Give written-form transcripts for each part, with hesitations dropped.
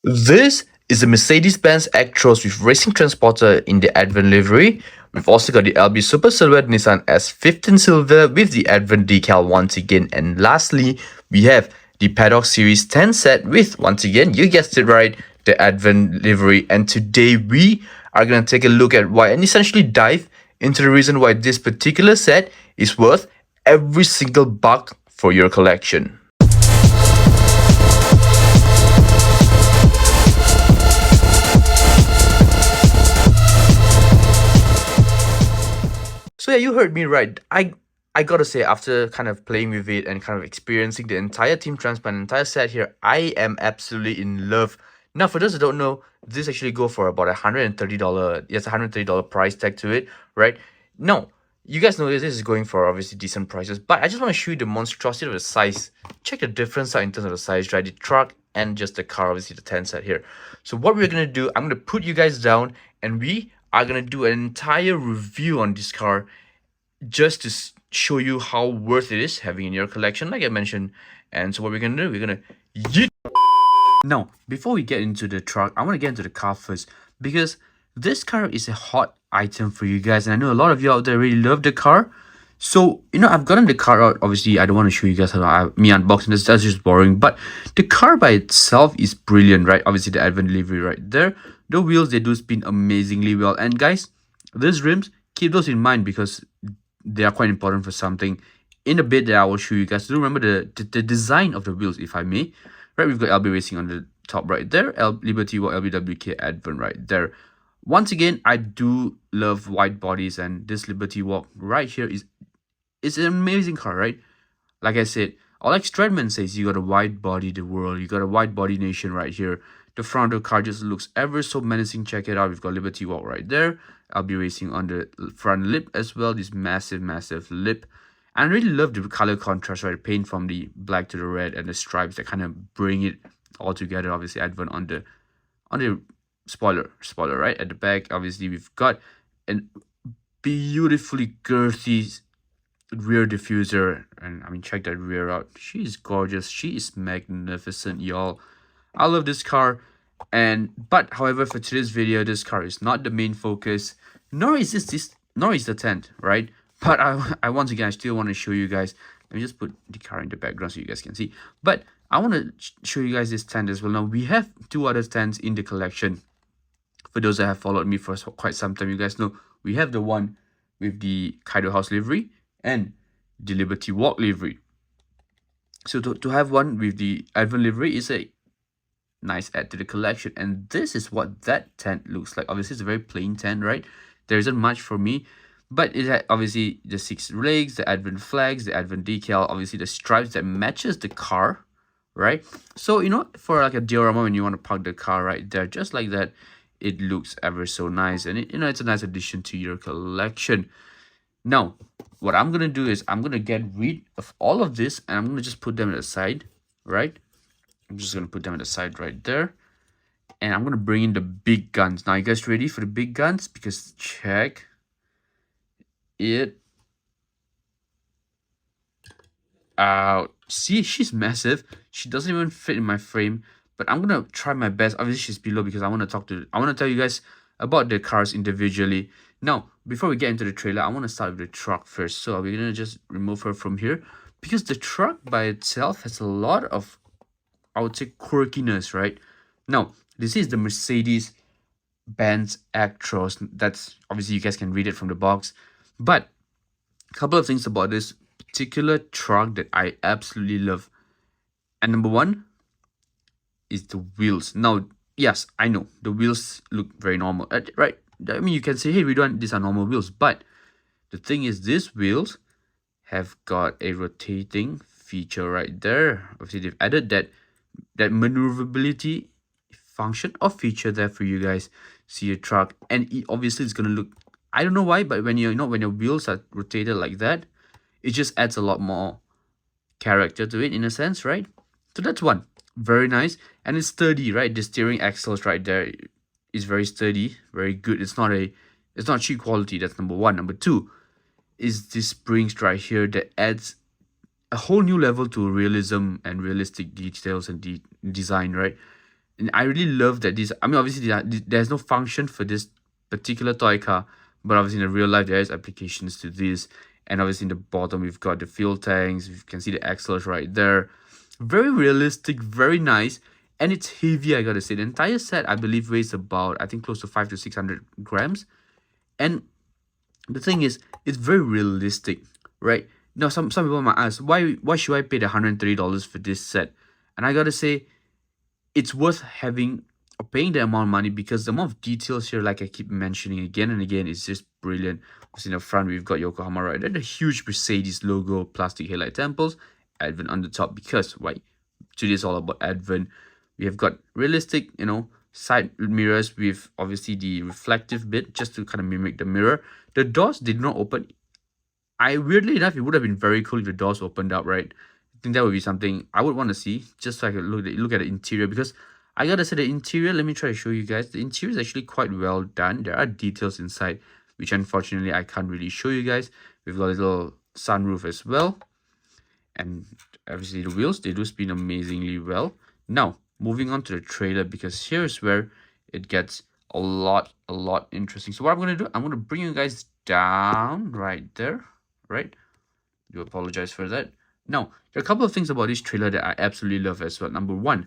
This is a Mercedes-Benz Actros with racing transporter in the Advent livery. We've also got the LB Super Silhouette Nissan S15 Silver with the Advent decal once again. And lastly, we have the Paddock Series 10 set with, once again, you guessed it right, the Advent livery. And today we are going to take a look at why and essentially dive into the reason why this particular set is worth every single buck for your collection. So yeah, you heard me right. I gotta say, after kind of playing with it and kind of experiencing the entire Team Transplant, entire set here, I am absolutely in love. Now, for those who don't know, this actually go for about $130. Yes, $130 price tag to it, right? No, you guys know this is going for obviously decent prices, but I just want to show you the monstrosity of the size. Check the difference out in terms of the size, right? The truck and just the car, obviously the 10 set here. So what we're gonna do, I'm gonna put you guys down, and we are gonna do an entire review on this car just to show you how worth it is having in your collection, like I mentioned. And so what we're gonna do, we're gonna yeet. Now, before we get into the truck, I want to get into the car first, because this car is a hot item for you guys, and I know a lot of you out there really love the car. So, I've gotten the car out. Obviously, I don't want to show you guys me unboxing this. That's just boring. But the car by itself is brilliant, right? Obviously, the Advent livery right there. The wheels, they do spin amazingly well. And guys, these rims, keep those in mind, because they are quite important for something. In a bit that I will show you guys. Do remember the design of the wheels, if I may. Right, we've got LB Racing on the top right there. Liberty Walk, LBWK Advent right there. Once again, I do love wide bodies, and this Liberty Walk right here is an amazing car, right? Like I said, or like Stradman says, you got a wide body the world, you got a wide body nation right here. The front of the car just looks ever so menacing. Check it out. We've got Liberty Walk right there. I'll be racing on the front lip as well. This massive lip. And I really love the color contrast, right? The paint from the black to the red and the stripes that kind of bring it all together. Obviously, Advent on the spoiler, right? At the back, obviously, we've got a beautifully girthy rear diffuser. And I mean, check that rear out. She is gorgeous. She is magnificent, y'all. I love this car. But however, for today's video, this car is not the main focus, nor is the tent, right? But I once again, I still want to show you guys. Let me just put the car in the background so you guys can see. But I want to show you guys this tent as well. Now, we have two other tents in the collection. For those that have followed me for quite some time, you guys know we have the one with the Kaido House livery and the Liberty Walk livery. So to have one with the Advent livery is a nice add to the collection. And this is what that tent looks like. Obviously, it's a very plain tent, right? There isn't much for me. But it had obviously the 6 legs, the Advent flags, the Advent decal, obviously the stripes that matches the car, right? So, for like a diorama when you want to park the car right there, just like that, it looks ever so nice. And it's a nice addition to your collection. Now, what I'm going to do is I'm going to get rid of all of this, and I'm going to just put them aside, right? I'm just going to put them at the side right there. And I'm going to bring in the big guns. Now, you guys ready for the big guns? Because check it out. See, she's massive. She doesn't even fit in my frame. But I'm going to try my best. Obviously, she's below because I want to tell you guys about the cars individually. Now, before we get into the trailer, I want to start with the truck first. So we're going to just remove her from here. Because the truck by itself has a lot of, I would say, quirkiness, right? Now, this is the Mercedes-Benz Actros. That's obviously, you guys can read it from the box. But a couple of things about this particular truck that I absolutely love. And number one is the wheels. Now, yes, I know the wheels look very normal, right? I mean, you can say, hey, these are normal wheels. But the thing is, these wheels have got a rotating feature right there. Obviously, they've added that maneuverability function or feature there for you guys. See a truck, and obviously it's gonna look, I don't know why, but when your wheels are rotated like that, it just adds a lot more character to it in a sense, right? So that's one. Very nice. And it's sturdy, right? The steering axles right there is very sturdy, very good. It's not cheap quality. That's number one. Number two is this springs right here that adds a whole new level to realism and realistic details and design, right? And I really love that these, I mean, obviously there's no function for this particular toy car, but obviously in the real life there is applications to this. And obviously in the bottom we've got the fuel tanks, you can see the axles right there. Very realistic, very nice, and it's heavy, I gotta say. The entire set I believe weighs about, I think, close to 5 to 600 grams. And the thing is, it's very realistic, right? Now some people might ask, why should I pay the $130 for this set? And I gotta say, it's worth having or paying the amount of money because the amount of details here, like I keep mentioning again and again, is just brilliant. In the front we've got Yokohama right there, the huge Mercedes logo, plastic headlight temples, Advent on the top, because right, today is all about Advent. We have got realistic, side mirrors with obviously the reflective bit just to kind of mimic the mirror. The doors did not open. Weirdly enough, it would have been very cool if the doors opened up, right? I think that would be something I would want to see, just so I could look at the interior, because I gotta say the interior, let me try to show you guys. The interior is actually quite well done. There are details inside, which unfortunately I can't really show you guys. We've got a little sunroof as well. And obviously the wheels, they do spin amazingly well. Now, moving on to the trailer, because here's where it gets a lot interesting. So what I'm going to do, I'm going to bring you guys down right there, right? Do apologize for that. Now, there are a couple of things about this trailer that I absolutely love as well. Number one,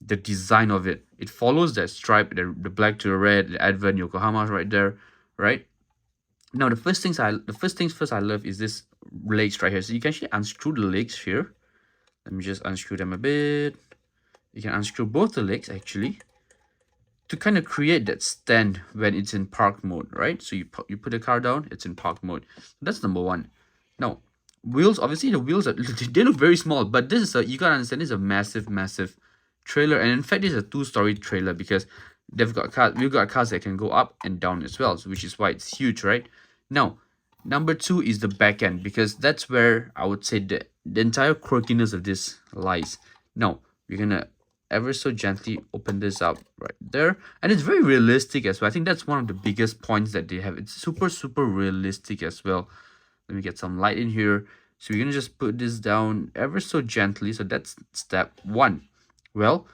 the design of it. It follows that stripe, the black to the red, the Advent Yokohama right there, right? Now, the first things first I love is this legs right here. So you can actually unscrew the legs here. Let me just unscrew them a bit. You can unscrew both the legs actually to kind of create that stand when it's in park mode, right? So you put the car down, it's in park mode. That's number one. Now, wheels, obviously the wheels they look very small, but this is you gotta understand, this is a massive trailer, and in fact this is a two-story trailer because we've got cars that can go up and down as well, so which is why it's huge, right? Now, number two is the back end, because that's where I would say the entire quirkiness of this lies. Now, we're gonna ever so gently open this up right there, and it's very realistic as well. I think that's one of the biggest points that they have. It's super realistic as well. Let me get some light in here. So we're gonna just put this down ever so gently. So that's step one. Well,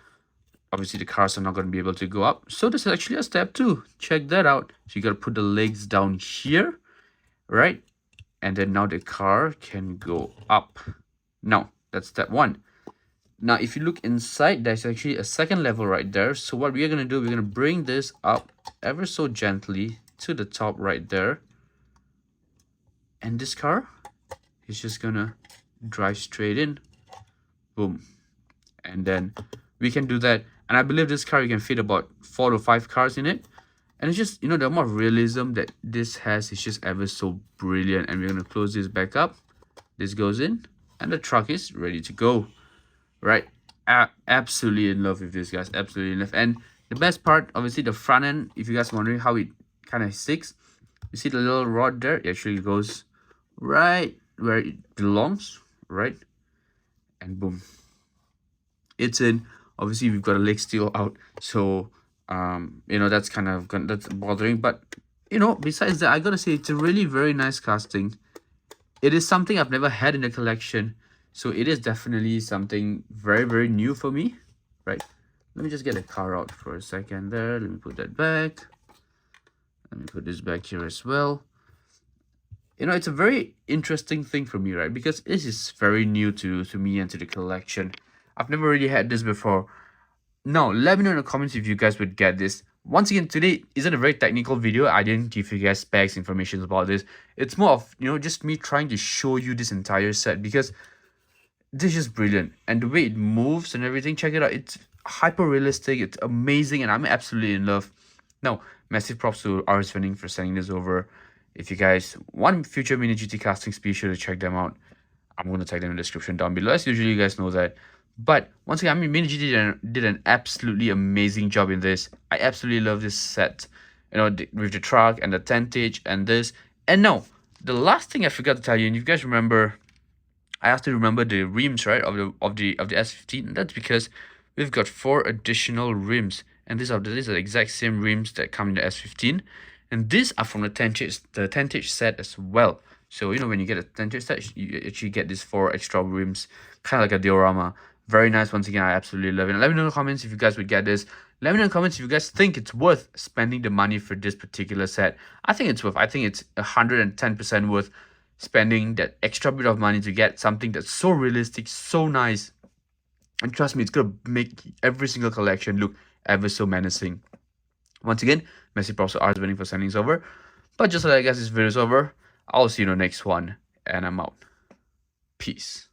obviously the cars are not going to be able to go up, so this is actually a step two. Check that out. So you got to put the legs down here, right? And then now the car can go up. Now that's step one. Now if you look inside, there's actually a second level right there. So what we are going to do, we're going to bring this up ever so gently to the top right there, and this car is just gonna drive straight in. Boom. And then we can do that, and I believe this car you can fit about 4 to 5 cars in it. And it's just, the amount of realism that this has is just ever so brilliant. And we're going to close this back up. This goes in, and the truck is ready to go, right? Absolutely in love with this, guys. Absolutely in love. And the best part, obviously the front end, if you guys are wondering how it kind of sticks, you see the little rod there? It actually goes right where it belongs, right? And boom, it's in. Obviously we've got a leg still out, so that's kind of that's bothering, but besides that, I gotta say it's a really very nice casting. It is something I've never had in the collection, so it is definitely something very new for me, right? Let me just get the car out for a second there. Let me put that back. Let me put this back here as well. It's a very interesting thing for me, right? Because this is very new to me and to the collection. I've never really had this before. Now, let me know in the comments if you guys would get this. Once again, today isn't a very technical video. I didn't give you guys specs, information about this. It's more of, just me trying to show you this entire set, because this is brilliant. And the way it moves and everything, check it out. It's hyper realistic. It's amazing, and I'm absolutely in love. Now, massive props to RS Vending for sending this over. If you guys want future Mini GT castings, be sure to check them out. I'm going to tag them in the description down below, as usually you guys know that. But once again, Mini GT did an absolutely amazing job in this. I absolutely love this set, with the truck and the tentage and this. And now, the last thing I forgot to tell you, and you guys remember, I have to remember the rims, right, of the S15. And that's because we've got 4 additional rims, and these are the exact same rims that come in the S15, and these are from the tentage set as well. So when you get a tentage set, you actually get these 4 extra rims, kind of like a diorama. Very nice once again. I absolutely love it. And let me know in the comments if you guys would get this. Let me know in the comments if you guys think it's worth spending the money for this particular set. I think it's worth. I think it's 110% worth spending that extra bit of money to get something that's so realistic, so nice. And trust me, it's going to make every single collection look ever so menacing. Once again, massive props to Arswinning for sending this over. But just so that I guess this video is over, I'll see you in the next one. And I'm out. Peace.